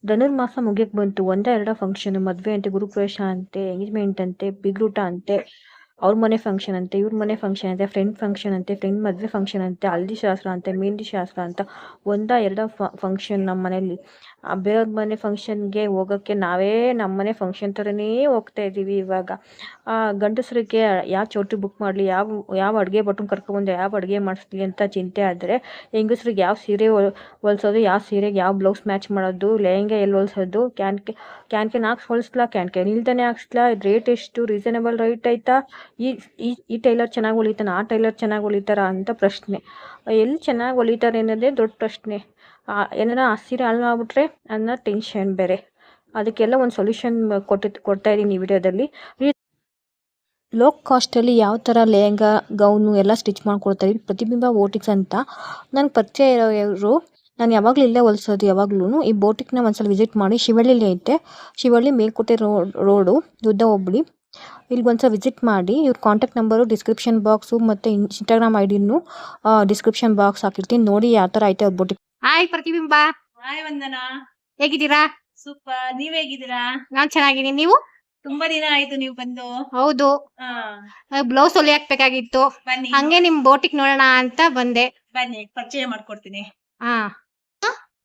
ಧನುರ್ಮಾಸ ಮುಗಿಯಕ್ಕೆ ಬಂತು. ಒಂದ ಎರಡ ಫಂಕ್ಷನ್, ಮದ್ವೆ ಅಂತೆ, ಗುರುಪ್ರವೇಶ ಅಂತೆ, ಎಂಗೇಜ್ಮೆಂಟ್ ಅಂತೆ, ಬೀಗ್ರೂಟ ಅಂತೆ, ಅವ್ರ ಮನೆ ಫಂಕ್ಷನ್ ಅಂತೆ, ಇವ್ರ ಮನೆ ಫಂಕ್ಷನ್ ಅಂತೆ, ಫ್ರೆಂಡ್ ಫಂಕ್ಷನ್ ಅಂತೆ, ಫ್ರೆಂಡ್ ಮದ್ವೆ ಫಂಕ್ಷನ್ ಅಂತೆ, ಹಲ್ದಿ ಶಾಸ್ತ್ರ ಅಂತೆ, ಮೆಹಂದಿ ಶಾಸ್ತ್ರ ಅಂತ ಒಂದ ಎರಡ ಫಂಕ್ಷನ್ ನಮ್ಮ ಮನೇಲಿ. ಬೇರೆಯವ್ರ ಮನೆ ಫಂಕ್ಷನ್ಗೆ ಹೋಗೋಕ್ಕೆ ನಾವೇ ನಮ್ಮ ಮನೆ ಫಂಕ್ಷನ್ ಥರನೇ ಹೋಗ್ತಾ ಇದ್ದೀವಿ ಇವಾಗ. ಗಂಡಸರಿಗೆ ಯಾವ ಚೌಟ್ರಿ ಬುಕ್ ಮಾಡಲಿ, ಯಾವ ಅಡುಗೆ ಭಟ್ರನ್ನ ಕರ್ಕೊಬಂದು ಯಾವ ಅಡುಗೆ ಮಾಡಿಸ್ಲಿ ಅಂತ ಚಿಂತೆ ಆದರೆ, ಹೆಂಗಸ್ರಿಗೆ ಯಾವ ಸೀರೆ ಹೊಲ್ಸೋದು, ಯಾವ ಸೀರೆಗೆ ಯಾವ ಬ್ಲೌಸ್ ಮ್ಯಾಚ್ ಮಾಡೋದು, ಲೆಹಂಗಾ ಎಲ್ಲಿ ಹೊಲ್ಸೋದು, ಕ್ಯಾನ್ಕೆ ಹಾಕ್ಸಿ ಹೊಲಿಸ್ಲಾ, ಕ್ಯಾನ್ಕೆನ್ ಇಲ್ದೇ ಹಾಕ್ಸ್ಲಾ, ರೇಟ್ ಎಷ್ಟು, ರೀಸನೇಬಲ್ ರೇಟ್ ಆಯ್ತಾ, ಈ ಟೈಲರ್ ಚೆನ್ನಾಗಿ ಹೊಲಿತಾನ, ಆ ಟೈಲರ್ ಚೆನ್ನಾಗಿ ಹೊಲಿತಾರ ಅಂತ ಪ್ರಶ್ನೆ. ಎಲ್ಲಿ ಚೆನ್ನಾಗಿ ಹೊಲಿತಾರೆ ಅನ್ನೋದೇ ದೊಡ್ಡ ಪ್ರಶ್ನೆ. ಏನಾರ ಆ ಸೀರೆ ಹಾಳು ಮಾಡ್ಬಿಟ್ರೆ ಅನ್ನೋ ಟೆನ್ಷನ್ ಬೇರೆ. ಅದಕ್ಕೆಲ್ಲ ಒಂದು ಸೊಲ್ಯೂಷನ್ ಕೊಡ್ತಾ ಇದ್ದೀನಿ ಈ ವಿಡಿಯೋದಲ್ಲಿ. ಲೋ ಕಾಸ್ಟಲ್ಲಿ ಯಾವ ಥರ ಲೆಹಂಗಾ, ಗೌನು ಎಲ್ಲ ಸ್ಟಿಚ್ ಮಾಡ್ಕೊಡ್ತಾರೆ. ಪ್ರತಿಬಿಂಬ ಬೋಟಿಕ್ಸ್ ಅಂತ ನನಗೆ ಪರಿಚಯ ಇರೋರು. ನಾನು ಯಾವಾಗಲೂ ಇಲ್ಲೇ ಹೊಲಿಸೋದು. ಯಾವಾಗ್ಲೂ ಈ ಬೋಟಿಕ್ನ ಒಂದ್ಸಲ ವಿಸಿಟ್ ಮಾಡಿ. ಶಿವಳ್ಳಿಲಿ ಐತೆ, ಶಿವಳ್ಳಿ ಮೇಲ್ಕೋಟೆ ರೋಡು, ದುದ್ದ ಹೋಬಳಿ. ಇಲ್ಲಿಗೆ ಒಂದ್ಸಲ ವಿಸಿಟ್ ಮಾಡಿ. ಇವ್ರ ಕಾಂಟ್ಯಾಕ್ಟ್ ನಂಬರು ಡಿಸ್ಕ್ರಿಪ್ಷನ್ ಬಾಕ್ಸು ಮತ್ತು ಇನ್ಸ್ಟಾಗ್ರಾಮ್ ಐಡಿನೂ ಡಿಸ್ಕ್ರಿಪ್ಷನ್ ಬಾಕ್ಸ್ ಹಾಕಿರ್ತೀನಿ. ನೋಡಿ ಯಾವ ಥರ ಐತೆ ಅವ್ರ ಬೋಟಿಕ್. ಹಾಯ್ ಪ್ರತಿಬಿಂಬ. ಹಾಯ್ ವಂದನಾ, ಹೇಗಿದ್ದೀರಾ? ಸೂಪರ್. ನೀವ್ ಹೇಗಿದ್ದೀರಾ? ನಾನ್ ಚೆನ್ನಾಗಿದ್ದೀನಿ. ನೀವು? ತುಂಬಾ ದಿನ ಆಯ್ತು ನೀವು ಬಂದು. ಹೌದು, ಬ್ಲೌಸ್ ಹೊಲಿ ಹಾಕ್ಬೇಕಾಗಿತ್ತು. ಬನ್ನಿ ಹಂಗೆ ನಿಮ್ ಬೋಟಿಕ್ ನೋಡೋಣ ಅಂತ ಬಂದೆ. ಬನ್ನಿ, ಪರಿಚಯ ಮಾಡ್ಕೊಡ್ತೀನಿ. ಹಾ,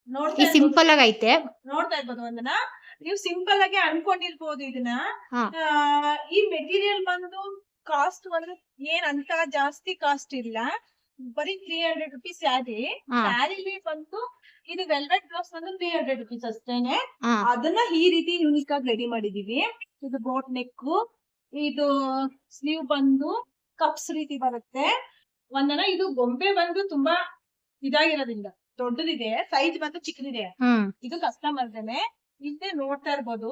ನೋಡ್ತಾ ಈ ಇರ್ಬೋದು- ಸಿಂಪಲ್ ಆಗಿ ಐತೆ. ನೋಡ್ತಾ ಇರ್ಬೋದು ವಂದನಾ. ನೀವು ಸಿಂಪಲ್ ಆಗಿ ಅನ್ಕೊಂಡಿರ್ಬೋದು ಇದನ್ನ. ಹಾ. ಈ ಮೆಟೀರಿಯಲ್ ಬಂದು ಕಾಸ್ಟ್ ಅಂದ್ರೆ ಏನ್ ಅಂತ ಜಾಸ್ತಿ ಕಾಸ್ಟ್ ಇಲ್ಲ. ಬರೀ 300 ರುಪೀಸ್ ಸ್ಯಾರಿ. ಹಾ. ಸ್ಯಾರಿಲಿ ಬಂದು ಇದು ವೆಲ್ವೆಟ್ ಬ್ಲೌಸ್ ಬಂದು 300 ರುಪೀಸ್ ಅಷ್ಟೇನೆ. ಹಾ. ಅದನ್ನ ಈ ರೀತಿ ಯೂನಿಕ್ ಆಗಿ ರೆಡಿ ಮಾಡಿದೀವಿ. ಇದು ಬೋಟ್ ನೆಕ್, ಇದು ಸ್ಲೀವ್ ಬಂದು ಕಪ್ಸ್ ರೀತಿ ಬರುತ್ತೆ. ಒಂದನ ಇದು ಗೊಂಬೆ ಬಂದು ತುಂಬಾ ಇದಾಗಿರೋದ್ರಿಂದ ದೊಡ್ಡದಿದೆ, ಸೈಜ್ ಬಂದು ಚಿಕ್ಕದಿದೆ. ಇದು ಕಸ್ಟಮರ್ದೇನೆ. ಇಲ್ಲೇ ನೋಡ್ತಾ ಇರ್ಬೋದು,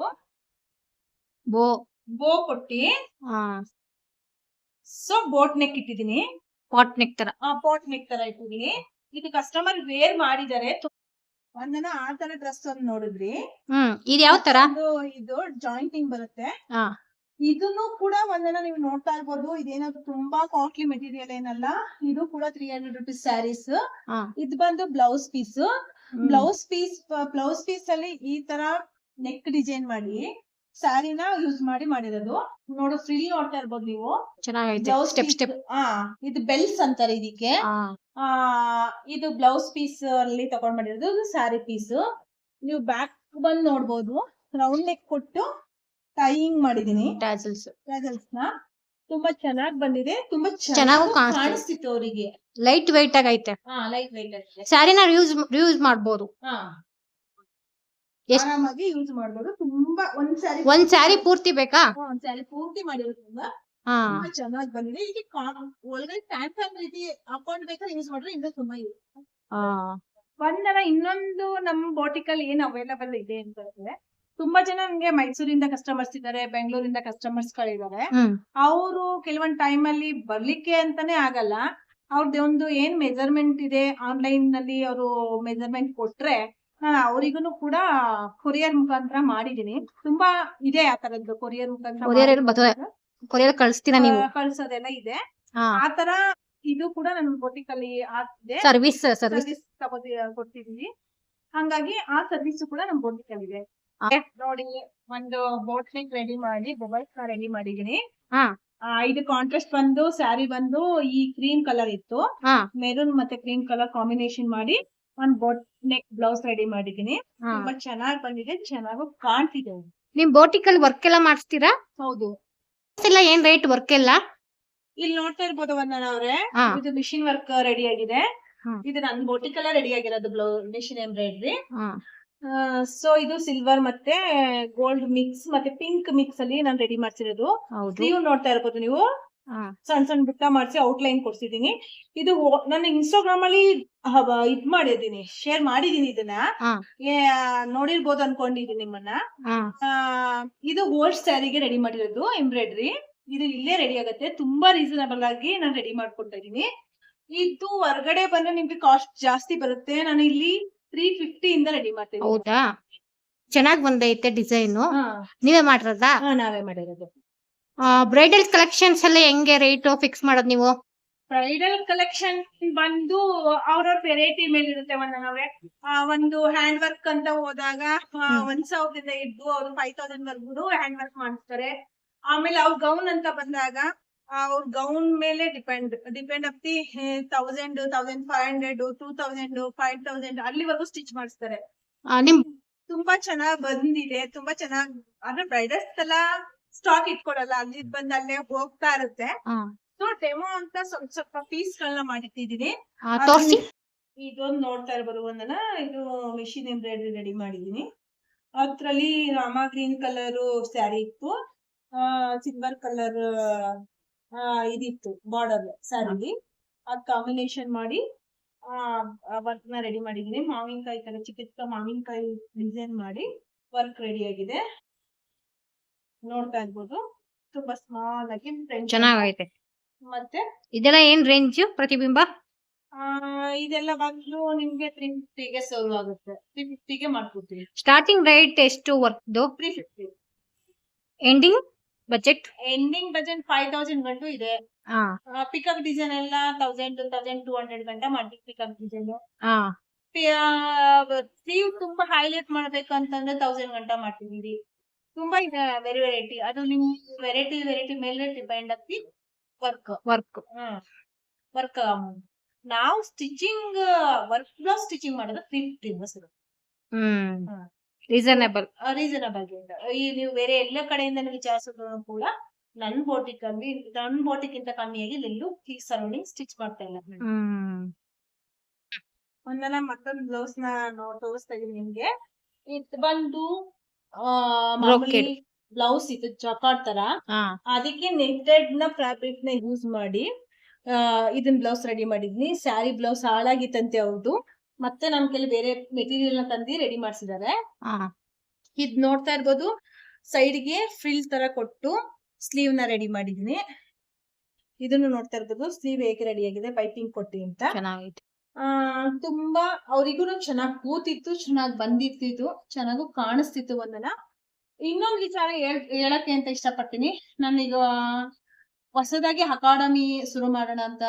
ಬೋ ಕೊಟ್ಟಿ. ಸೊ ಬೋಟ್ ನೆಕ್ ಇಟ್ಟಿದೀನಿ. ಪಾಟ್ ನೆಕ್ ತರ. ಪಾಟ್ ನೆಕ್ ತರ ಇಟ್ಟಿದೀನಿ. ಇದು ಕಸ್ಟಮರ್ ವೇರ್ ಮಾಡಿದ್ದಾರೆ. ಒಂದನ ಆ ತರ ಡ್ರೆಸ್ ಒಂದು ನೋಡಿದ್ರಿ. ಇದು ಯಾವ ತರ? ಇದು ಜಾಯಿಂಟಿಂಗ್ ಬರುತ್ತೆ. ಹಾ. ಇದನ್ನು ಕೂಡ ಒಂದನ ನೀವು ನೋಡ್ತಾ ಇರ್ಬೋದು. ಇದೇನಾದ್ರು ತುಂಬಾ ಕಾಸ್ಟ್ಲಿ ಮೆಟೀರಿಯಲ್ ಏನಲ್ಲ. ಇದು ಕೂಡ 300 ರುಪೀಸ್ ಸ್ಯಾರೀಸ್. ಇದು ಬಂದು ಬ್ಲೌಸ್ ಪೀಸ್. ಬ್ಲೌಸ್ ಪೀಸ್ ಅಲ್ಲಿ ಈ ತರ ನೆಕ್ ಡಿಸೈನ್ ಮಾಡಿ ಸ್ಯಾರಿನ ಯೂಸ್ ಮಾಡಿರೋದು. ನೋಡು, ಫ್ರಿಲ್ ನೋಡ್ತಾ ಇರ್ಬೋದು ನೀವು. ಚೆನ್ನಾಗೈತೆ. Step step. ಇದು ಬೆಲ್ಸ್ ಅಂತಾರೆ ಇದಕ್ಕೆ. ಇದು ಬ್ಲೌಸ್ ಪೀಸ್ ಅಲ್ಲಿ ತಗೊಂಡ್ ಮಾಡಿರೋದು. ಇದು ಸ್ಯಾರಿ ಪೀಸ್. ನೀವು ಬ್ಯಾಕ್ ಬಂದ್ ನೋಡ್ಬೋದು, ರೌಂಡ್ ನೆಕ್ ಕೊಟ್ಟು ಟೈಯಿಂಗ್ ಮಾಡಿದೀನಿ. ಟ್ಯಾಸಲ್ಸ್ ನ ತುಂಬಾ ಚೆನ್ನಾಗಿ ಬಂದಿದೆ. ತುಂಬಾ ಚೆನ್ನಾಗಿ ಕಾಣಿಸ್ತಿತ್ತು ಅವರಿಗೆ. ಲೈಟ್ ವೈಟ್ ಆಗೈತೆ. ಲೈಟ್ ವೈಟ್ ಆಗಿದೆ. ಸ್ಯಾರಿನ ಯೂಸ್ ಮಾಡ್ಬೋದು. ಆರಾಮಾಗಿ ಯೂಸ್ ಮಾಡ್ಬೋದು. ತುಂಬಾ ಒಂದ್ ಸ್ಯಾರಿ ಪೂರ್ತಿ ಬೇಕಾ? ಒಂದ್ ಸ್ಯಾರಿ ಪೂರ್ತಿ ಮಾಡಿರೋದ್ರಿಂದ ತುಂಬಾ ಚೆನ್ನಾಗಿ ಬಂದಿದೆ. ಇದಕ್ಕೆ ಒಳಗಡೆ ಪ್ಯಾಂಟ್ ರೀತಿ ಹಾಕೊಂಡ್ ಬೇಕಾದ್ರೆ ಯೂಸ್ ಮಾಡಿದ್ರೆ ಇನ್ನೂ ತುಂಬಾ ಒಂದರ. ಇನ್ನೊಂದು ನಮ್ಮ ಬೋಟಿಕಲ್ಲಿ ಏನ್ ಅವೈಲಬಲ್ ಇದೆ ಅಂತಂದ್ರೆ, ತುಂಬಾ ಜನ ನಮ್ಗೆ ಮೈಸೂರಿಂದ ಕಸ್ಟಮರ್ಸ್ ಇದಾರೆ, ಬೆಂಗಳೂರಿಂದ ಕಸ್ಟಮರ್ಸ್ ಗಳಿದ್ದಾರೆ. ಅವರು ಕೆಲವೊಂದ್ ಟೈಮ್ ಅಲ್ಲಿ ಬರ್ಲಿಕ್ಕೆ ಅಂತಾನೆ ಆಗಲ್ಲ. ಅವ್ರದ್ದು ಒಂದು ಏನ್ ಮೆಜರ್ಮೆಂಟ್ ಇದೆ ಆನ್ಲೈನ್ ನಲ್ಲಿ ಅವರು ಮೆಜರ್ಮೆಂಟ್ ಕೊಟ್ರೆ ನಾನು ಅವರಿಗೂ ಕೂಡ ಕೊರಿಯರ್ ಮುಖಾಂತರ ಮಾಡಿದೀನಿ. ತುಂಬಾ ಇದೆ ಆ ತರದ್ದು ಕೊರಿಯರ್ ಮುಖಾಂತರ ಕಳಿಸ್ತೀರಾ ನೀವು? ಕಳ್ಸೋದೆಲ್ಲ ಇದೆ. ಆತರ ಇದು ಕೂಡ ನನ್ನ ಬೋಟಿಕ್ ಅಲ್ಲಿ ಆಗ್ತಿದೆ. ಸರ್ವಿಸ್ ಕೊಡ್ತಿದೀವಿ. ಹಂಗಾಗಿ ಆ ಸರ್ವಿಸ್ ಕೂಡ ನಮ್ ಬೋಟಿಕ್ ಅಲ್ಲಿ ಇದೆ. ನೋಡಿ, ಒಂದು ಬೋಟ್ ನೆಕ್ ರೆಡಿ ಮಾಡಿ ಬೊಬಲ್ಸ್ ರೆಡಿ ಮಾಡಿದೀನಿ. ಇದು ಕಾಂಟ್ರಾಸ್ಟ್ ಬಂದು ಸ್ಯಾರಿ ಬಂದು ಈ ಕ್ರೀಮ್ ಕಲರ್ ಇತ್ತು. ಮೆರೂನ್ ಮತ್ತೆ ಕ್ರೀಮ್ ಕಲರ್ ಕಾಂಬಿನೇಷನ್ ಮಾಡಿ ಒಂದ್ ಬೋಟ್ ನೆಕ್ ಬ್ಲೌಸ್ ರೆಡಿ ಮಾಡಿದೀನಿ. ತುಂಬಾ ಚೆನ್ನಾಗಿ ಬಂದಿದೆ, ಚೆನ್ನಾಗೂ ಕಾಣ್ತಿದೆ. ನಿಮ್ ಬೋಟಿಕ್ ಅಲ್ಲಿ ವರ್ಕ್ ಎಲ್ಲ ಮಾಡಿಸ್ತೀರಾ? ಹೌದು. ಏನ್ ರೇಟ್ ವರ್ಕ್ ಎಲ್ಲ? ಇಲ್ಲಿ ನೋಡ್ತಾ ಇರ್ಬೋದು ವಂದನಾ ಅವ್ರೆ, ಇದು ಮಿಷಿನ್ ವರ್ಕ್ ರೆಡಿ ಆಗಿದೆ. ಇದು ನನ್ ಬೋಟಿಕ್ ಎಲ್ಲ ರೆಡಿ ಆಗಿರೋದು ಮಿಷಿನ್ ಎಂಬ್ರಾಯ್ಡ್ರಿ. ಸೊ ಇದು ಸಿಲ್ವರ್ ಮತ್ತೆ ಗೋಲ್ಡ್ ಮಿಕ್ಸ್ ಮತ್ತೆ ಪಿಂಕ್ ಮಿಕ್ಸ್ ಅಲ್ಲಿ ನಾನು ರೆಡಿ ಮಾಡ್ಸಿರೋದು. ಸ್ಲೀವ್ ನೋಡ್ತಾ ಇರ್ಬೋದು ನೀವು, ಸಣ್ಣ ಸಣ್ಣ ಬುಟ್ಟ ಮಾಡಿಸಿ ಔಟ್ಲೈನ್ ಕೊಡ್ಸಿದೀನಿ. ಇದು ನನ್ನ ಇನ್ಸ್ಟಾಗ್ರಾಮ್ ಅಲ್ಲಿ ಇದ್ ಮಾಡಿದೀನಿ, ಶೇರ್ ಮಾಡಿದೀನಿ. ಇದನ್ನ ನೋಡಿರ್ಬೋದು ಅನ್ಕೊಂಡಿದೀನಿ ನಿಮ್ಮನ್ನ. ಇದು ಓಲ್ಡ್ ಸ್ಯಾರಿಗೆ ರೆಡಿ ಮಾಡಿರೋದು ಎಂಬ್ರಾಯ್ಡ್ರಿ. ಇದು ಇಲ್ಲೇ ರೆಡಿ ಆಗುತ್ತೆ. ತುಂಬಾ ರೀಸನಬಲ್ ಆಗಿ ನಾನು ರೆಡಿ ಮಾಡ್ಕೊಡ್ತಾ ಇದೀನಿ. ಇದು ಹೊರಗಡೆ ಬಂದ್ರೆ ನಿಮ್ಗೆ ಕಾಸ್ಟ್ ಜಾಸ್ತಿ ಬರುತ್ತೆ. ನಾನು ಇಲ್ಲಿ 350 ಇಂದ ರೆಡಿ ಮಾಡ್ತೀನಿ. ಹೌದಾ? ಚೆನ್ನಾಗಿ ಬಂದೈತೆ ಡಿಸೈನ್. ನೀವೇ ಮಾಡಿರೋದಾ? ನಾವೇ ಮಾಡಿರೋದು. ಬ್ರೈಡಲ್ ಕಲೆಕ್ಷನ್ಸ್ ಎಲ್ಲ ಹೆಂಗೆ ರೇಟ್ ಫಿಕ್ಸ್ ಮಾಡೋದು ನೀವು? ಬ್ರೈಡಲ್ ಕಲೆಕ್ಷನ್ ಬಂದು ಅವ್ರವ್ರ ವೆರೈಟಿ ಮೇಲೆ ಇರುತ್ತೆ ಒಂದನವ್ರೆ. ಒಂದು ಹ್ಯಾಂಡ್ ವರ್ಕ್ ಅಂತ ಹೋದಾಗ 1,000 ಹಿಡ್ದು ಅವ್ರು 5,000 ವರ್ಗು ಹ್ಯಾಂಡ್ ವರ್ಕ್ ಮಾಡ್ತಾರೆ. ಆಮೇಲೆ ಅವ್ರ ಗೌನ್ ಅಂತ ಬಂದಾಗ ಅವ್ರ ಗೌನ್ ಮೇಲೆ ಡಿಪೆಂಡ್ ಅಪ್ ದಿ 1,000, 1,500, 2,000, 5,000 ಅಲ್ಲಿವರೆಗೂ ಸ್ಟಿಚ್ ಮಾಡಿಸ್ತಾರೆ. ನಿಮ್ ತುಂಬಾ ಚೆನ್ನಾಗ್ ಬಂದಿದೆ, ತುಂಬಾ ಚೆನ್ನಾಗ್. ಆದ್ರೆ ಬ್ರೈಡಲ್ಸ್ ಎಲ್ಲ ಸ್ಟಾಕ್ ಇಟ್ಕೊಳಲ್ಲ, ಅಲ್ಲಿ ಬಂದ್ ಅಲ್ಲೇ ಹೋಗ್ತಾ ಇರುತ್ತೆ. ಸೊ ಡೆಮೋ ಅಂತ ಸ್ವಲ್ಪ ಪೀಸ್ ಗಳನ್ನ ಮಾಡಿಟ್ಟಿದೀನಿ. ತೋರ್ಸಿ. ಇದೊಂದು ನೋಡ್ತಾ ಇರ್ಬೋದು ಒಂದನ, ಇದು ಮಿಷಿನ್ ಎಂಬ್ರಾಯ್ಡ್ರಿ ರೆಡಿ ಮಾಡಿದೀನಿ. ಅದ್ರಲ್ಲಿ ರಾಮ ಗ್ರೀನ್ ಕಲರ್ ಸ್ಯಾರಿ ಇತ್ತು, ಸಿಲ್ವರ್ ಕಲರ್ ಇದಿತ್ತು ಬಾರ್ಡರ್ ಸ್ಯಾರಿಲಿ. ಅದ್ ಕಾಂಬಿನೇಷನ್ ಮಾಡಿ ವರ್ಕ್ ನ ರೆಡಿ ಮಾಡಿದೀನಿ. ಮಾವಿನಕಾಯಿ ತರ ಚಿಕ್ಕ ಚಿಕ್ಕ ಮಾವಿನಕಾಯಿ ಡಿಸೈನ್ ಮಾಡಿ ವರ್ಕ್ ರೆಡಿ ಆಗಿದೆ, ನೋಡ್ತಾ ಇರ್ಬೋದು. ತುಂಬಾ ಸ್ಮಾಲ್ ಆಗಿ ಚೆನ್ನಾಗೈತೆ. ಮತ್ತೆ ಇದೆಲ್ಲ ಏನ್ ರೇಂಜ್ ಪ್ರತಿಬಿಂಬ? ಇದೆಲ್ಲ ಬಂದು ನಿಮ್ಗೆ 350ಗೆ ಸರ್ವ್ ಆಗುತ್ತೆ. 350ಗೆ ಮಾಡ್ಕೊಡ್ತೀವಿ. ಸ್ಟಾರ್ಟಿಂಗ್ ರೇಟ್ ಎಷ್ಟು ವರ್ಕ್ದು? 350. Ending budget? ಎಂಡಿಂಗ್ ಬಜೆಟ್ 5,000 ಗಂಟು ಇದೆ. ಪಿಕಪ್ ಡಿಸೈನ್ ಎಲ್ಲ 1,000 to 1,200 ಗಂಟ ಮಾಡ್ತೀವಿ. ಪಿಕಪ್ ಡಿಸೈನ್ ಸ್ಲೀವ್ ತುಂಬಾ ಹೈಲೈಟ್ ಮಾಡ್ಬೇಕು ಅಂತಂದ್ರೆ 1,000 ಗಂಟ ಮಾಡ್ತಿದೀವಿ. ತುಂಬಾ ಇದೆ ವೆರೈಟಿ. ಅದು ನಿಮ್ ವೆರೈಟಿ ಮೇಲೆ ಡಿಪೆಂಡ್ ಆಗ್ತಿ ವರ್ಕ್. ನಾವು ಸ್ಟಿಚಿಂಗ್ ವರ್ಕ್ ಬ್ಲೌಸ್ ಸ್ಟಿಚಿಂಗ್ ಮಾಡಿದ್ರೆ 350 ರೀಸನಬಲ್. ಈ ನೀವು ಬೇರೆ ಎಲ್ಲ ಕಡೆಯಿಂದ ವಿಚಾರಿಸಿದ್ರು ಕೂಡ ನನ್ ಬೋಟಿಕ್ ಇಂತ ಕಮ್ಮಿಯಾಗಿ ಎಲ್ಲೂ ಈ ಸರೌಂಡಿಂಗ್ ಸ್ಟಿಚ್ ಮಾಡ್ತಾ ಇಲ್ಲ. ಒಂದನ ಮತ್ತೊಂದು ಬ್ಲೌಸ್ ನ ತೋರಿಸ್ತಾ ಇದೀನಿ ನಿಮ್ಗೆ. ಇದು ಬಂದು ಬ್ಲೌಸ್ ಇದು ಜಕಾರ್ಡ್ ತರ, ಅದಕ್ಕೆ ನೆಟ್ಟೆಡ್ ನ ಫ್ಯಾಬ್ರಿಕ್ ನ ಯೂಸ್ ಮಾಡಿ ಇದನ್ ಬ್ಲೌಸ್ ರೆಡಿ ಮಾಡಿದ್ನಿ. ಸ್ಯಾರಿ ಬ್ಲೌಸ್ ಹಾಳಾಗಿತ್ತಂತೆ ಅವ್ರದ್ದು, ಮತ್ತೆ ನಮ್ ಕೈಲಿ ಬೇರೆ ಮೆಟೀರಿಯಲ್ ನ ತಂದಿ ರೆಡಿ ಮಾಡ್ಸಿದ್ದಾರೆ. ಇದ್ ನೋಡ್ತಾ ಇರ್ಬೋದು, ಸೈಡ್ಗೆ ಫ್ರಿಲ್ ತರ ಕೊಟ್ಟು ಸ್ಲೀವ್ ನ ರೆಡಿ ಮಾಡಿದೀನಿ. ಇದನ್ನು ನೋಡ್ತಾ ಇರ್ಬೋದು, ಸ್ಲೀವ್ ಹೇಗೆ ರೆಡಿ ಆಗಿದೆ ಪೈಪಿಂಗ್ ಕೊಟ್ಟಿ ಅಂತ. ತುಂಬಾ ಅವ್ರಿಗೂ ಚೆನ್ನಾಗ್ ಕೂತಿತ್ತು, ಚೆನ್ನಾಗ್ ಬಂದಿತ್ತು, ಚೆನ್ನಾಗೂ ಕಾಣಿಸ್ತಿತ್ತು. ಒಂದನ ಇನ್ನೊಂದು ವಿಚಾರ ಹೇಳಕ್ಕೆ ಅಂತ ಇಷ್ಟಪಡ್ತೀನಿ. ನಾನೀಗ ಹೊಸದಾಗಿ ಅಕಾಡೆಮಿ ಶುರು ಮಾಡೋಣ ಅಂತ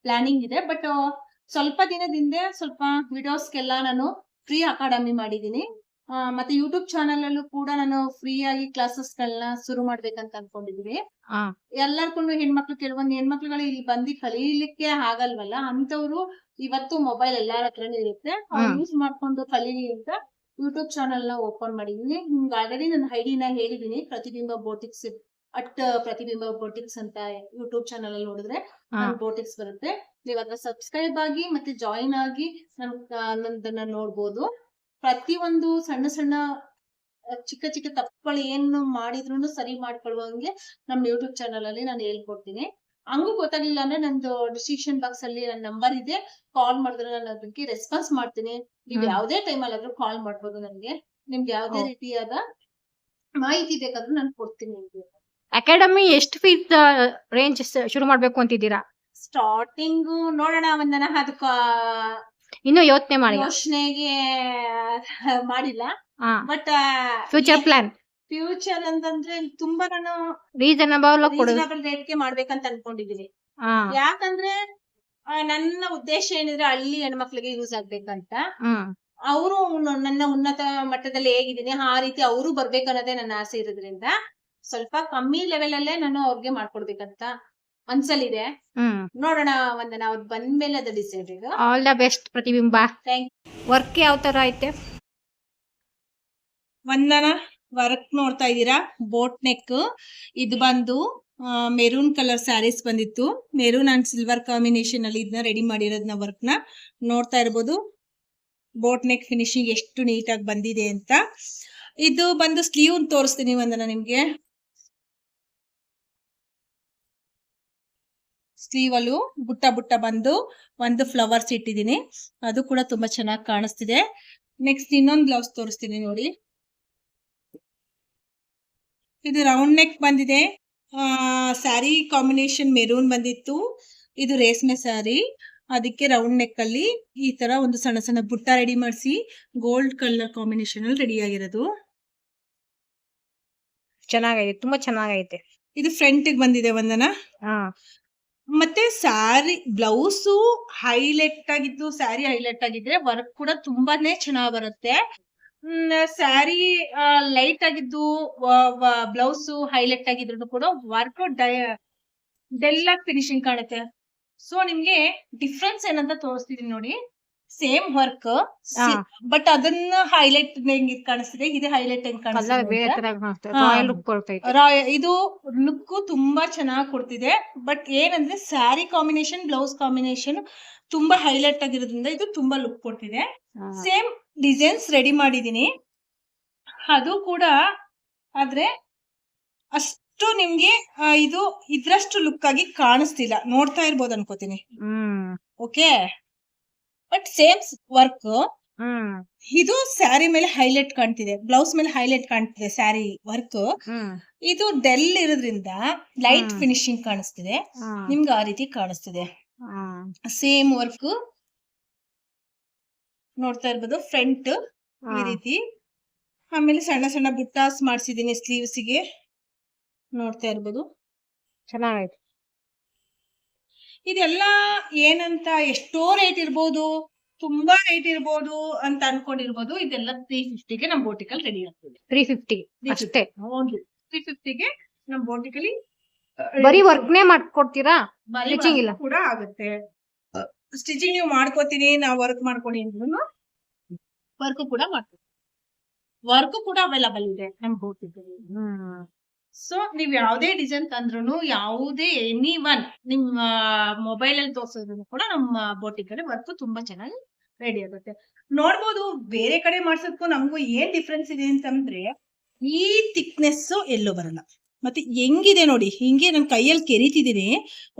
ಪ್ಲಾನಿಂಗ್ ಇದೆ. ಬಟ್ ಸ್ವಲ್ಪ ದಿನದಿಂದ ಸ್ವಲ್ಪ ವಿಡಿಯೋಸ್ಗೆಲ್ಲ ನಾನು ಫ್ರೀ ಅಕಾಡೆಮಿ ಮಾಡಿದೀನಿ. ಮತ್ತೆ ಯೂಟ್ಯೂಬ್ ಚಾನೆಲ್ ಅಲ್ಲೂ ಕೂಡ ನಾನು ಫ್ರೀ ಆಗಿ ಕ್ಲಾಸಸ್ ಗಳನ್ನ ಶುರು ಮಾಡ್ಬೇಕಂತ ಅನ್ಕೊಂಡಿದೀವಿ. ಎಲ್ಲರಿಗೂ ಕೆಲವೊಂದು ಹೆಣ್ಮಕ್ಳುಗಳು ಇಲ್ಲಿ ಬಂದು ಕಲೀಲಿಕ್ಕೆ ಆಗಲ್ವಲ್ಲ, ಅಂತವ್ರು ಇವತ್ತು ಮೊಬೈಲ್ ಎಲ್ಲಾರ ಹತ್ರನೂ ಇರುತ್ತೆ, ಯೂಸ್ ಮಾಡ್ಕೊಂಡು ಕಲೀಲಿ ಅಂತ ಯೂಟ್ಯೂಬ್ ಚಾನೆಲ್ ನ ಓಪನ್ ಮಾಡಿದೀನಿ. ನಿಮ್ಗೆ ಆಲ್ರೆಡಿ ನನ್ನ ಐಡಿನ ಹೇಳಿದೀನಿ, ಪ್ರತಿಬಿಂಬ ಬೋಟಿಕ್ಸ್ ಪ್ರತಿಬಿಂಬ ಬೋಟಿಕ್ಸ್ ಅಂತ ಯೂಟ್ಯೂಬ್ ಚಾನೆಲ್ ಅಲ್ಲಿ ನೋಡಿದ್ರೆ ನನ್ ಬೋಟಿಕ್ಸ್ ಬರುತ್ತೆ. ನೀವ್ ಅದ್ರ ಸಬ್ಸ್ಕ್ರೈಬ್ ಆಗಿ ಮತ್ತೆ ಜಾಯಿನ್ ಆಗಿ ನನ್ನದನ್ನ ನೋಡ್ಬೋದು. ಪ್ರತಿಯೊಂದು ಸಣ್ಣ ಸಣ್ಣ ಚಿಕ್ಕ ಚಿಕ್ಕ ತಪ್ಪುಗಳು ಏನು ಮಾಡಿದ್ರು ಸರಿ ಮಾಡ್ಕೊಳ್ಳುವಂಗೆ ನಮ್ ಯೂಟ್ಯೂಬ್ ಚಾನೆಲ್ ಅಲ್ಲಿ ನಾನು ಹೇಳ್ಕೊಡ್ತೀನಿ. ಹಂಗೂ ಗೊತ್ತಾಗ್ಲಿಲ್ಲ ಅಂದ್ರೆ ನಂದು ಡಿಸ್ಕ್ರಿಪ್ಷನ್ ಬಾಕ್ಸ್ ಅಲ್ಲಿ ನನ್ನ ನಂಬರ್ ಇದೆ, ಕಾಲ್ ಮಾಡಿದ್ರೆ ನಾನು ಅದಕ್ಕೆ ರೆಸ್ಪಾನ್ಸ್ ಮಾಡ್ತೀನಿ. ನೀವ್ ಯಾವ್ದೇ ಟೈಮ್ ಅಲ್ಲಾದ್ರೂ ಕಾಲ್ ಮಾಡ್ಬೋದು ನನ್ಗೆ. ನಿಮ್ಗೆ ಯಾವ್ದೇ ರೀತಿಯಾದ ಮಾಹಿತಿ ಬೇಕಾದ್ರೂ ನಾನು ಕೊಡ್ತೀನಿ ನಿಮ್ಗೆ. ಅಕಾಡೆಮಿ ಎಷ್ಟು ಫೀಸ್ ರೇಂಜ್ ಶುರು ಮಾಡ್ಬೇಕು ಅಂತಿದ್ದೀರಾ? ಸ್ಟಾರ್ಟಿಂಗ್ ನೋಡೋಣ ಒಂದನ, ಅದಕ್ಕ ಇನ್ನು ಯೋಚನೆಗೆ ಮಾಡಿಲ್ಲ. ಬಟ್ ಫ್ಯೂಚರ್ ಅಂತಂದ್ರೆ ತುಂಬಾ ನಾನು ರೀಸನಬಲ್ ರೇಟ್ಗೆ ಮಾಡ್ಬೇಕಂತ ಅನ್ಕೊಂಡಿದೀನಿ. ಯಾಕಂದ್ರೆ ನನ್ನ ಉದ್ದೇಶ ಏನಿದ್ರೆ ಹಳ್ಳಿ ಹೆಣ್ಮಕ್ಳಿಗೆ ಯೂಸ್ ಆಗ್ಬೇಕಂತ. ಅವರು ನನ್ನ ಉನ್ನತ ಮಟ್ಟದಲ್ಲಿ ಹೇಗಿದ್ದೀನಿ ಆ ರೀತಿ ಅವರು ಬರ್ಬೇಕನ್ನೋದೇ ನನ್ನ ಆಸೆ ಇರೋದ್ರಿಂದ ಸ್ವಲ್ಪ ಕಮ್ಮಿ ಲೆವೆಲ್ ಅಲ್ಲೇ ನಾನು ಅವ್ರಿಗೆ ಮಾಡ್ಕೊಡ್ಬೇಕಂತ ಮನ್ಸಲ್ಲಿದೆ. ನೋಡೋಣ ಒಂದನ ಅವ್ರು ಬಂದ್ಮೇಲೆ ಅದು ಡಿಸೈಡ್. ಆಲ್ ದ ಬೆಸ್ಟ್ ಪ್ರತಿಬಿಂಬ. ವರ್ಕ್ ಯಾವ ತರ ಐತೆ? ಒಂದನ ವರ್ಕ್ ನೋಡ್ತಾ ಇದ್ದೀರಾ, ಬೋಟ್ ನೆಕ್. ಇದು ಬಂದು ಮೆರೂನ್ ಕಲರ್ ಸ್ಯಾರೀಸ್ ಬಂದಿತ್ತು, ಮೆರೂನ್ ಅಂಡ್ ಸಿಲ್ವರ್ ಕಾಂಬಿನೇಷನ್ ಅಲ್ಲಿ ಇದನ್ನ ರೆಡಿ ಮಾಡಿರೋದನ್ನ ವರ್ಕ್ ನ ನೋಡ್ತಾ ಇರ್ಬೋದು. ಬೋಟ್ ನೆಕ್ ಫಿನಿಶಿಂಗ್ ಎಷ್ಟು ನೀಟಾಗಿ ಬಂದಿದೆ ಅಂತ. ಇದು ಬಂದು ಸ್ಲೀವ್ ತೋರಿಸ್ತೀನಿ ಒಂದನ ನಿಮ್ಗೆ. ಸ್ಲೀವ್ ಅಲ್ಲೂ ಬುಟ್ಟ ಬುಟ್ಟ ಬಂದು ಒಂದು ಫ್ಲವರ್ಸ್ ಇಟ್ಟಿದ್ದೀನಿ, ಅದು ಕೂಡ ತುಂಬಾ ಚೆನ್ನಾಗಿ ಕಾಣಿಸ್ತಿದೆ. ನೆಕ್ಸ್ಟ್ ಇನ್ನೊಂದು ಬ್ಲೌಸ್ ತೋರಿಸ್ತೀನಿ ನೋಡಿ. ಇದು ರೌಂಡ್ ನೆಕ್ ಬಂದಿದೆ, ಸ್ಯಾರಿ ಕಾಂಬಿನೇಷನ್ ಮೆರೂನ್ ಬಂದಿತ್ತು. ಇದು ರೇಷ್ಮೆ ಸ್ಯಾರಿ, ಅದಕ್ಕೆ ರೌಂಡ್ ನೆಕ್ ಅಲ್ಲಿ ಈ ತರ ಒಂದು ಸಣ್ಣ ಸಣ್ಣ ಬುಟ್ಟ ರೆಡಿ ಮಾಡಿಸಿ ಗೋಲ್ಡ್ ಕಲರ್ ಕಾಂಬಿನೇಷನ್ ಅಲ್ಲಿ ರೆಡಿ ಆಗಿರೋದು. ಚೆನ್ನಾಗೈತೆ, ತುಂಬಾ ಚೆನ್ನಾಗೈತೆ. ಇದು ಫ್ರಂಟ್ ಬಂದಿದೆ ಒಂದನ. ಮತ್ತೆ ಸ್ಯಾರಿ ಬ್ಲೌಸು ಹೈಲೈಟ್ ಆಗಿದ್ದು, ಸ್ಯಾರಿ ಹೈಲೈಟ್ ಆಗಿದ್ರೆ ವರ್ಕ್ ಕೂಡ ತುಂಬಾನೇ ಚೆನ್ನಾಗ್ ಬರುತ್ತೆ. ಸ್ಯಾರಿ ಲೈಟ್ ಆಗಿದ್ದು ಬ್ಲೌಸು ಹೈಲೈಟ್ ಆಗಿದ್ರು ಕೂಡ ವರ್ಕ್ ಡೆಲ್ ಆಗಿ ಫಿನಿಶಿಂಗ್ ಕಾಣುತ್ತೆ. ಸೊ ನಿಮ್ಗೆ ಡಿಫ್ರೆನ್ಸ್ ಏನಂತ ತೋರಿಸ್ತಿದೀನಿ ನೋಡಿ. ಸೇಮ್ ವರ್ಕ್ ಹಾ. ಬಟ್ ಅದನ್ನ ಹೈಲೈಟ್ ಹೆಂಗ್ ಕಾಣಿಸ್ತಿದೆ, ಇದು ಹೈಲೈಟ್ ಹೆಂಗ್ ಕಲರ್ ಬೇರೆ ಕಾಣಿಸ್ತಿದೆ. ತರ ಕಾಣಿಸ್ತದೆ, ಹಾ. ರಾಯಲ್ ಲುಕ್ ಕೊಡ್ತೈತೆ. ಇದು ಲುಕ್ ತುಂಬಾ ಚೆನ್ನಾಗಿ ಕೊಡ್ತಿದೆ. ಬಟ್ ಏನಂದ್ರೆ ಸ್ಯಾರಿ ಕಾಂಬಿನೇಷನ್, ಬ್ಲೌಸ್ ಕಾಂಬಿನೇಷನ್ ತುಂಬಾ ಹೈಲೈಟ್ ಆಗಿರೋದ್ರಿಂದ ಇದು ತುಂಬಾ ಲುಕ್ ಕೊಡ್ತಿದೆ. ಹಾ. ಸೇಮ್ ಡಿಸೈನ್ಸ್ ರೆಡಿ ಮಾಡಿದೀನಿ, ಅದು ಕೂಡ ಆದ್ರೆ ಅಷ್ಟು ನಿಮ್ಗೆ ಇದು ಇದ್ರಷ್ಟು ಲುಕ್ ಆಗಿ ಕಾಣಿಸ್ತಿಲ್ಲ. ನೋಡ್ತಾ ಇರ್ಬೋದು ಅನ್ಕೋತೀನಿ. Okay, but same work. ಇದು ಸ್ಯಾರಿ ಮೇಲೆ ಹೈಲೈಟ್ ಕಾಣ್ತಿದೆ, ಬ್ಲೌಸ್ ಮೇಲೆ ಹೈಲೈಟ್ ಕಾಣ್ತಿದೆ ಸ್ಯಾರಿ ವರ್ಕ್. ಇದು ಡೆಲ್ ಇರೋದ್ರಿಂದ ಲೈಟ್ ಫಿನಿಶಿಂಗ್ ಕಾಣಿಸ್ತಿದೆ, ನಿಮ್ಗೆ ಆ ರೀತಿ ಕಾಣಿಸ್ತಿದೆ. ಸೇಮ್ ವರ್ಕ್ ನೋಡ್ತಾ ಇರ್ಬೋದು. ಫ್ರಂಟ್ ಈ ರೀತಿ, ಆಮೇಲೆ ಸಣ್ಣ ಸಣ್ಣ ಬುಟ್ಟಾಸ್ ಮಾಡ್ಸಿದೀನಿ ಸ್ಲೀವ್ಸ್ ಗೆ, ನೋಡ್ತಾ ಇರ್ಬೋದು. ಚೆನ್ನಾಗೈತೆ. ಇದೆಲ್ಲ ಏನಂತ ಎಷ್ಟೋ ರೇಟ್ ಇರ್ಬೋದು, ತುಂಬಾ ರೇಟ್ ಇರ್ಬೋದು ಅಂತ ಅನ್ಕೊಂಡಿರ್ಬೋದು. ಇದೆಲ್ಲ 350ಗೆ ನಮ್ ಬೋಟಿಕಲ್ ರೆಡಿ ಆಗ್ತದೆ. 350 ಅಷ್ಟೇ. 350ಗೆ ನಮ್ ಬೋಟಿಕಲಿ ಬರೀ ವರ್ಕ್ನೇ ಮಾಡ್ಕೊಡ್ತೀರಾ? ಸ್ಟಿಚಿಂಗ್ ಇಲ್ಲ ಕೂಡ ಆಗುತ್ತೆ. ಸ್ಟಿಚಿಂಗ್ ನೀವು ಮಾಡ್ಕೋತೀನಿ, ನಾವು ವರ್ಕ್ ಮಾಡ್ಕೊಡಿ ಅಂದ್ರೂ ವರ್ಕ್ ಕೂಡ ಮಾಡ್ತೀವಿ. ವರ್ಕ್ ಕೂಡ ಅವೈಲಬಲ್ ಇದೆ ನಮ್ ಬೋಟಿಕಲ್ಲಿ. ಸೊ ನೀವ್ ಯಾವ್ದೇ ಡಿಸೈನ್ ತಂದ್ರು, ಯಾವುದೇ ಎನಿ ಒನ್ ನಿಮ್ಮ ಮೊಬೈಲ್ ಅಲ್ಲಿ ತೋರ್ಸಿದ್ರು ಕೂಡ ನಮ್ಮ ಬೋಟಿಕಲ್ಲಿ ವರ್ಕ್ ತುಂಬಾ ಚೆನ್ನಾಗಿ ರೆಡಿ ಆಗುತ್ತೆ. ನೋಡ್ಬೋದು, ಬೇರೆ ಕಡೆ ಮಾಡ್ಸೋದಕ್ಕೂ ನಮಗೂ ಏನ್ ಡಿಫ್ರೆನ್ಸ್ ಇದೆ ಅಂತಂದ್ರೆ, ಈ ಥಿಕ್ನೆಸ್ ಎಲ್ಲೂ ಬರಲ್ಲ. ಮತ್ತೆ ಹೆಂಗಿದೆ ನೋಡಿ, ಹಿಂಗೆ ನನ್ ಕೈಯಲ್ಲಿ ಕೆರಿತಿದೀನಿ,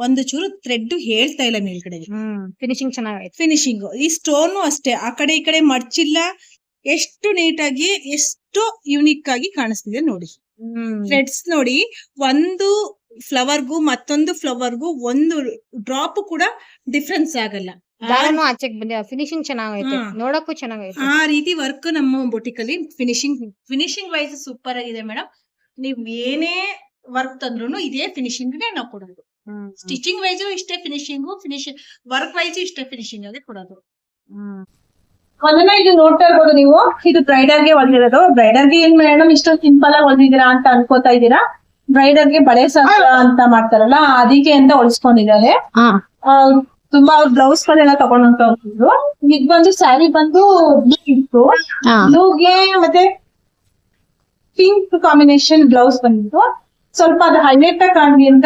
ಒಂದು ಚೂರು ಥ್ರೆಡ್ ಹೇಳ್ತಾ ಇಲ್ಲ ಮೇಲ್ಗಡೆ. ಫಿನಿಶಿಂಗ್ ಚೆನ್ನಾಗೈತೆ. ಫಿನಿಶಿಂಗ್ ಈ ಸ್ಟೋನು ಅಷ್ಟೇ, ಆ ಕಡೆ ಈ ಕಡೆ ಮಡ್ಚಿಲ್ಲ. ಎಷ್ಟು ನೀಟಾಗಿ, ಎಷ್ಟು ಯುನಿಕ್ ಆಗಿ ಕಾಣಿಸ್ತಿದೆ ನೋಡಿ. ಥ್ರೆಡ್ಸ್ ನೋಡಿ, ಒಂದು ಫ್ಲವರ್ಗೂ ಮತ್ತೊಂದು ಫ್ಲವರ್ಗೂ ಒಂದು ಡ್ರಾಪ್ ಕೂಡ ಡಿಫ್ರೆನ್ಸ್ ಆಗಲ್ಲ. ದಾರನು ಆಚೆಗೆ ಬಂದಿದೆ, ಫಿನಿಶಿಂಗ್ ಚೆನ್ನಾಗೈತೆ, ನೋಡಕ್ಕೂ ಚೆನ್ನಾಗೈತೆ. ಆ ರೀತಿ ವರ್ಕ್ ನಮ್ಮ ಬೊಟಿಕಲ್ಲಿ ಫಿನಿಶಿಂಗ್ ವೈಸ್ ಸೂಪರ್ ಆಗಿದೆ ಮೇಡಮ್. ನೀವ್ ಏನೇ ವರ್ಕ್ ತಂದ್ರು ಇದೇ ಫಿನಿಶಿಂಗ್ ನಾವು ಕೊಡೋದು. ಸ್ಟಿಚಿಂಗ್ ವೈಸ್ ಇಷ್ಟೇ ಫಿನಿಶಿಂಗ್ ವರ್ಕ್ ವೈಸ್ ಇಷ್ಟೇ ಫಿನಿಶಿಂಗ್ ಆಗಿ ಕೊಡೋದು. ಅದನ್ನ ಇದು ನೋಡ್ತಾ ಇರ್ಬೋದು ನೀವು, ಇದು ಬ್ರೈಡರ್ ಗೆ ಹೊಲ್ದಿರೋದು. ಬ್ರೈಡರ್ ಗೆ ಏನ್ ಮೇಡಮ್ ಇಷ್ಟೊಂದು ಸಿಂಪಲ್ ಆಗಿ ಹೊಲ್ದಿದ್ದೀರಾ ಅಂತ ಅನ್ಕೋತಾ ಇದ್ದೀರಾ. ಬ್ರೈಡರ್ ಗೆ ಬಳೆ ಶಾಸ್ತ್ರ ಅಂತ ಮಾಡ್ತಾರಲ್ಲ, ಅದಕ್ಕೆ ಅಂತ ಹೊಲ್ಸ್ಕೊಂಡಿದ್ದಾರೆ. ತುಂಬಾ ಅವ್ರ ಬ್ಲೌಸ್ ಗಳೆಲ್ಲ ತಗೊಂಡ್ ಹೋಗ್ತಿದ್ರು. ಈಗ ಬಂದು ಸ್ಯಾರಿ ಬಂದು ಬ್ಲೂ ಇತ್ತು, ಬ್ಲೂಗೆ ಮತ್ತೆ ಪಿಂಕ್ ಕಾಂಬಿನೇಷನ್ ಬ್ಲೌಸ್ ಬಂದಿತ್ತು. ಸ್ವಲ್ಪ ಅದು ಹೈಲೈಟ್ ಆಗಿ ಕಾಣ್ಲಿ ಅಂತ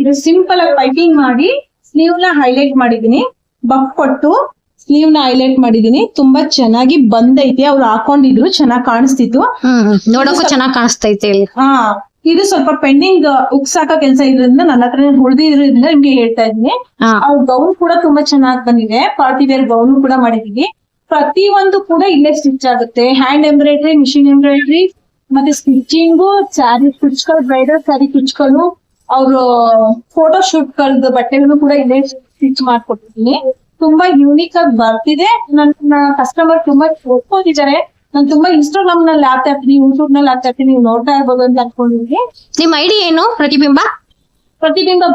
ಇದು ಸಿಂಪಲ್ ಆಗಿ ಪೈಪಿಂಗ್ ಮಾಡಿ ಸ್ಲೀವ್ ನ ಹೈಲೈಟ್ ಮಾಡಿದೀನಿ. ಬಫ್ ಕೊಟ್ಟು ಸ್ಲೀವ್ ನ ಹೈಲೈಟ್ ಮಾಡಿದೀನಿ. ತುಂಬಾ ಚೆನ್ನಾಗಿ ಬಂದೈತಿ. ಅವ್ರು ಹಾಕೊಂಡಿದ್ರು, ಚೆನ್ನಾಗಿ ಕಾಣಿಸ್ತಿತ್ತು, ನೋಡಕ್ಕೂ ಚೆನ್ನಾಗಿ ಕಾಣಿಸ್ತೈತೆ. ಇದು ಸ್ವಲ್ಪ ಪೆಂಡಿಂಗ್ ಉಕ್ಸ್ ಹಾಕೋ ಕೆಲಸ ಇದ್ರಿಂದ ನನ್ನ ಹತ್ರ ಉಳಿದಿರೋದ್ರಿಂದ ನಿಮ್ಗೆ ಹೇಳ್ತಾ ಇದ್ದೀನಿ. ಅವ್ರ ಗೌನ್ ಕೂಡ ತುಂಬಾ ಚೆನ್ನಾಗಿ ಬಂದಿದೆ. ಪಾರ್ಟಿ ವೇರ್ ಗೌನ್ ಕೂಡ ಮಾಡಿದೀವಿ. ಪ್ರತಿ ಒಂದು ಕೂಡ ಇಲ್ಲೇ ಸ್ಟಿಚ್ ಆಗುತ್ತೆ. ಹ್ಯಾಂಡ್ ಎಂಬ್ರಾಯ್ಡ್ರಿ, ಮಿಷಿನ್ ಎಂಬ್ರಾಯ್ಡ್ರಿ, ಮತ್ತೆ ಸ್ಟಿಚಿಂಗು, ಸ್ಯಾರಿ ಕುಚ್ಗಳು, ಬ್ರೈಡಲ್ ಸ್ಯಾರಿ ಕುಚ್ಗಳು, ಅವರು ಫೋಟೋ ಶೂಟ್ ಗಳದ್ದು ಬಟ್ಟೆಗಳು ಕೂಡ ಇಲ್ಲೇ ಸ್ಟಿಚ್ ಮಾಡ್ಕೊಟ್ಟಿದ್ದೀನಿ. ತುಂಬಾ ಯೂನಿಕ್ ಆಗಿ ಬರ್ತಿದೆ. ನನ್ನ ಕಸ್ಟಮರ್ ತುಂಬಾ ಒಪ್ಕೊಂಡಿದ್ದಾರೆ. ನಾನು ತುಂಬಾ ಇನ್ಸ್ಟಾಗ್ರಾಮ್ ನಲ್ಲಿ ಹಾಕ್ತಾ ಇರ್ತೀನಿ, ಯೂಟ್ಯೂಬ್ ನಲ್ಲಿ ಹಾಕ್ತಾ ಇರ್ತೀನಿ, ನೀವು ನೋಡ್ತಾ ಇರ್ಬೋದು ಅಂತ ಅನ್ಕೊಂಡಿದ್ದೀನಿ. ನಿಮ್ ಐಡಿ ಏನು? ಪ್ರತಿಬಿಂಬ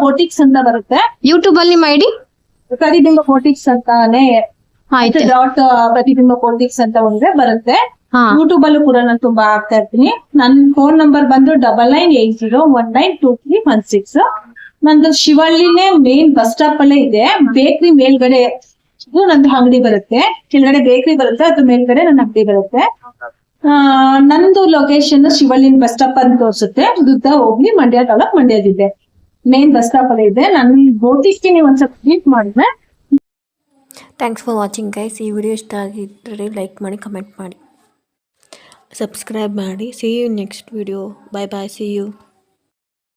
ಬೋಟಿಕ್ಸ್ ಅಂತ ಬರುತ್ತೆ. ಯೂಟ್ಯೂಬ್ ಅಲ್ಲಿ ನಿಮ್ಮ ಐಡಿ ಪ್ರತಿಬಿಂಬ ಬೋಟಿಕ್ಸ್ ಅಂತಾನೆ ಡಾಟ್ ಪ್ರತಿಬಿಂಬ ಬೋಟಿಕ್ಸ್ ಅಂತ ಒಂದ್ರೆ ಬರುತ್ತೆ. ಯೂಟ್ಯೂಬ್ ಅಲ್ಲೂ ಕೂಡ ನಾನು ತುಂಬಾ ಹಾಕ್ತಾ ಇರ್ತೀನಿ. ನನ್ನ ಫೋನ್ ನಂಬರ್ ಬಂದು 9980192316. ನಂದು ಶಿವಳ್ಳಿನೇ ಮೇನ್ ಬಸ್ ಸ್ಟಾಪ್ ಅಲ್ಲೇ ಇದೆ. ಬೇಕ್ರಿ ಮೇಲ್ಗಡೆ ನಂದು ಅಂಗಡಿ ಬರುತ್ತೆ, ಕೆಳಗಡೆ ಬೇಕ್ರಿ ಬರುತ್ತೆ, ಅದ್ರ ಮೇಲ್ಗಡೆ ನನ್ನ ಅಂಗಡಿ ಬರುತ್ತೆ. ನಂದು ಲೊಕೇಶನ್ ಶಿವಳ್ಳಿನ ಬಸ್ ಸ್ಟಾಪ್ ಅಂತ ತೋರಿಸುತ್ತೆ. ದುದ್ದ ಹೋಗಿ ಮಂಡ್ಯ ತಾಲೂಕ್, ಮಂಡ್ಯದಿದೆ, ಮೇನ್ ಬಸ್ ಸ್ಟಾಪ್ ಅಲ್ಲೇ ಇದೆ. ನನ್ನ ಬೋಟಿಕ್ಗೆ ನೀವು ಒಂದ್ಸಲ ಕ್ಲಿಕ್ ಮಾಡಿದ್ರೆ. Thanks for watching guys. ಈ ವಿಡಿಯೋ ಇಷ್ಟ ಆಗಿದ್ದರೆ ಲೈಕ್ ಮಾಡಿ, ಕಮೆಂಟ್ ಮಾಡಿ, ಸಬ್ಸ್ಕ್ರೈಬ್ ಮಾಡಿ. See you next video. Bye bye, see you.